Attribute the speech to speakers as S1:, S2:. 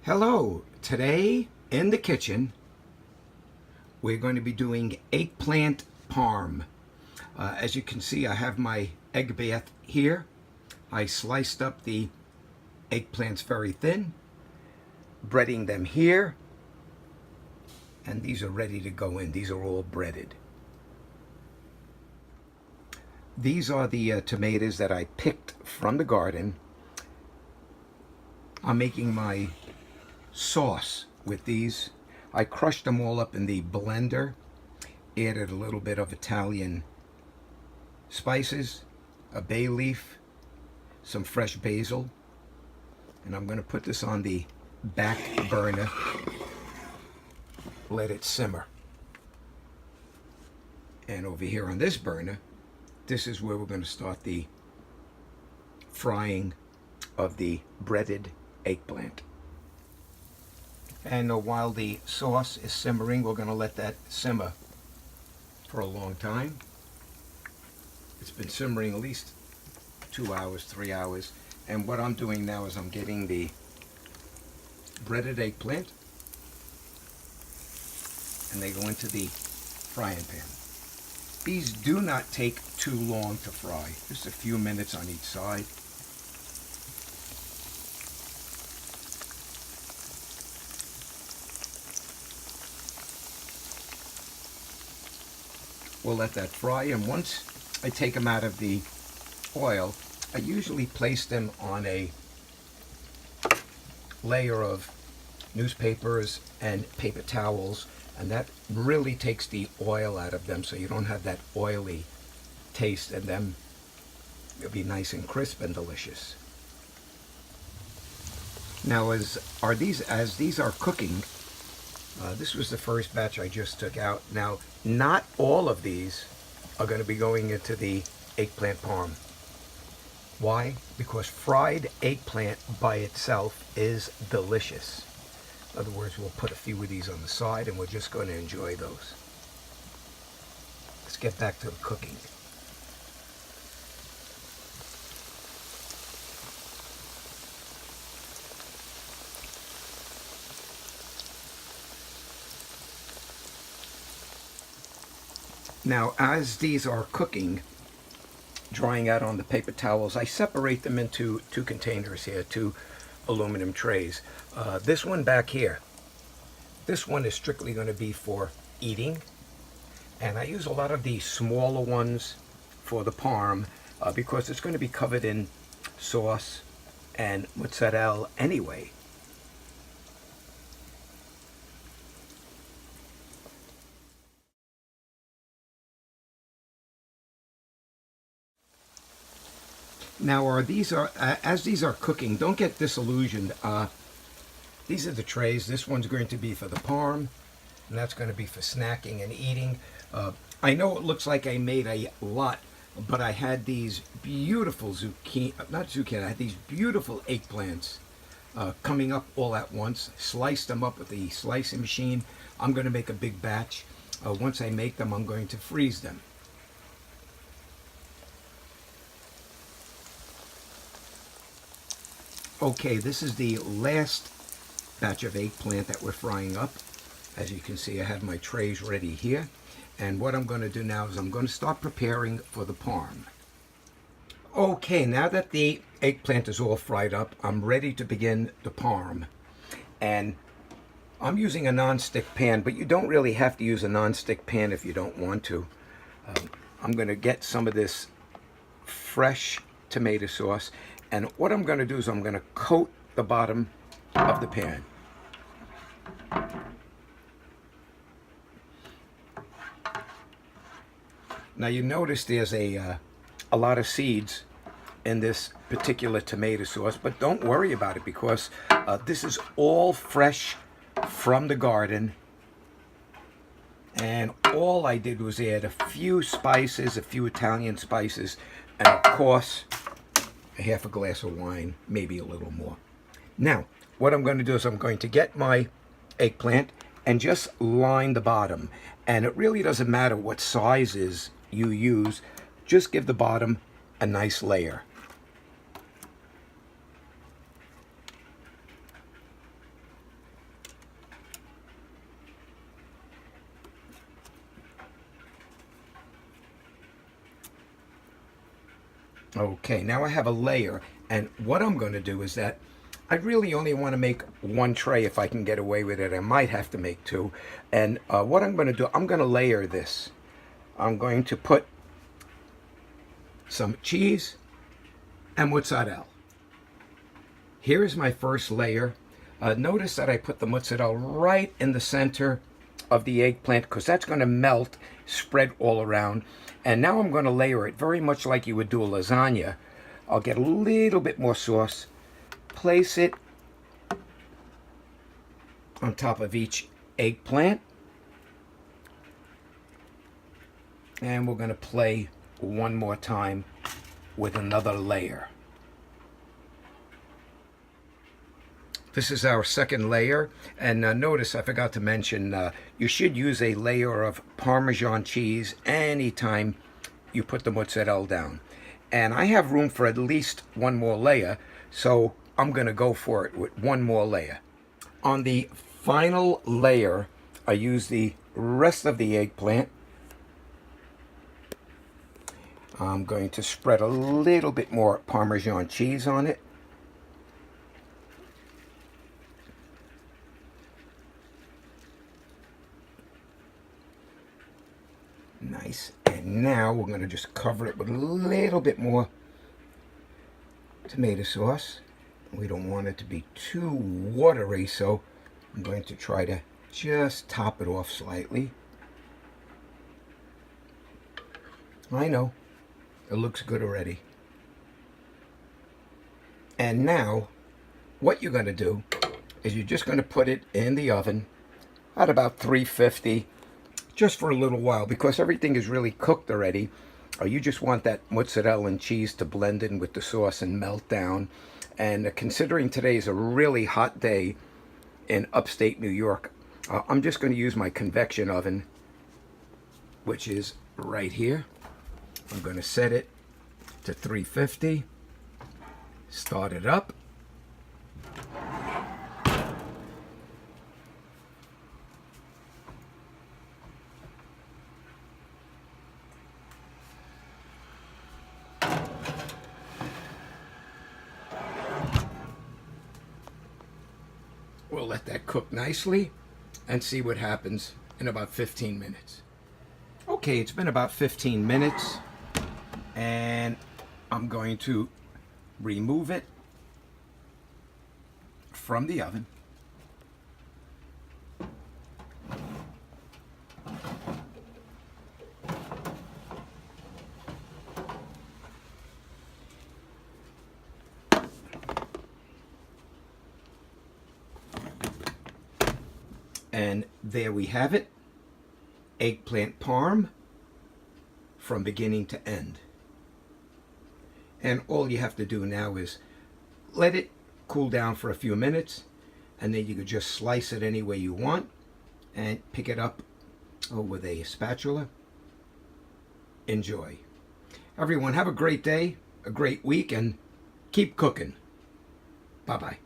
S1: Hello, today in the kitchen we're going to be doing eggplant parm. As you can see, I have my egg bath here. I sliced up the eggplants very thin, breading them here, and these are ready to go in. These are all breaded. These are the tomatoes that I picked from the garden. I'm making my sauce with these. I crushed them all up in the blender, added a little bit of Italian spices, a bay leaf, some fresh basil, and I'm going to put this on the back burner, let it simmer. And over here on this burner, this is where we're going to start the frying of the breaded eggplant. And while the sauce is simmering, we're going to let that simmer for a long time. It's been simmering at least 2 hours, 3 hours. And what I'm doing now is I'm getting the breaded eggplant, and they go into the frying pan. These do not take too long to fry, just a few minutes on each side. We'll let that fry, and once I take them out of the oil, I usually place them on a layer of newspapers and paper towels, and that really takes the oil out of them, so you don't have that oily taste, and then it'll be nice and crisp and delicious. Now, as these are cooking, this was the first batch I just took out. Now, not all of these are going to be going into the eggplant parm. Why? Because fried eggplant by itself is delicious. In other words, we'll put a few of these on the side and we're just going to enjoy those. Let's get back to the cooking. Now, as these are cooking, drying out on the paper towels, I separate them into two containers here, two aluminum trays. This one back here, this one is strictly going to be for eating, and I use a lot of the smaller ones for the parm because it's going to be covered in sauce and mozzarella anyway. Now, as these are cooking, don't get disillusioned. These are the trays. This one's going to be for the parm, and that's going to be for snacking and eating. I know it looks like I made a lot, but I had these beautiful I had these beautiful eggplants coming up all at once. Sliced them up with the slicing machine. I'm going to make a big batch. Once I make them, I'm going to freeze them. Okay, this is the last batch of eggplant that we're frying up. As you can see, I have my trays ready here. And what I'm going to do now is I'm going to start preparing for the parm. Okay, now that the eggplant is all fried up, I'm ready to begin the parm. And I'm using a non-stick pan, but you don't really have to use a non-stick pan if you don't want to. I'm going to get some of this fresh tomato sauce, and what I'm going to do is I'm going to coat the bottom of the pan. Now, you notice there's a lot of seeds in this particular tomato sauce, but don't worry about it because this is all fresh from the garden, and all I did was add a few spices, a few Italian spices, and of course a half a glass of wine, maybe a little more. Now, what I'm going to do is I'm going to get my eggplant and just line the bottom. And it really doesn't matter what sizes you use, just give the bottom a nice layer. Okay, now I have a layer, and what I'm going to do is that I really only want to make one tray if I can get away with it. I might have to make two. And what I'm going to do, I'm going to layer this. I'm going to put some cheese and mozzarella. Here is my first layer. Notice that I put the mozzarella right in the center of the eggplant because that's going to melt, spread all around. And now I'm going to layer it very much like you would do a lasagna. I'll get a little bit more sauce, place it on top of each eggplant, and we're going to play one more time with another layer. This is our second layer, and notice I forgot to mention you should use a layer of Parmesan cheese anytime you put the mozzarella down. And I have room for at least one more layer, so I'm going to go for it with one more layer. On the final layer, I use the rest of the eggplant. I'm going to spread a little bit more Parmesan cheese on it. Nice. And now we're going to just cover it with a little bit more tomato sauce. We don't want it to be too watery, so I'm going to try to just top it off slightly. I know, it looks good already. And now, what you're going to do is you're just going to put it in the oven at about 350 just for a little while, because everything is really cooked already. You just want that mozzarella and cheese to blend in with the sauce and melt down. And considering today is a really hot day in upstate New York, I'm just going to use my convection oven, which is right here. I'm going to set it to 350, start it up. We'll let that cook nicely and see what happens in about 15 minutes. Okay, it's been about 15 minutes, and I'm going to remove it from the oven. And there we have it, eggplant parm from beginning to end. And all you have to do now is let it cool down for a few minutes, and then you can just slice it any way you want and pick it up with a spatula. Enjoy. Everyone, have a great day, a great week, and keep cooking. Bye-bye.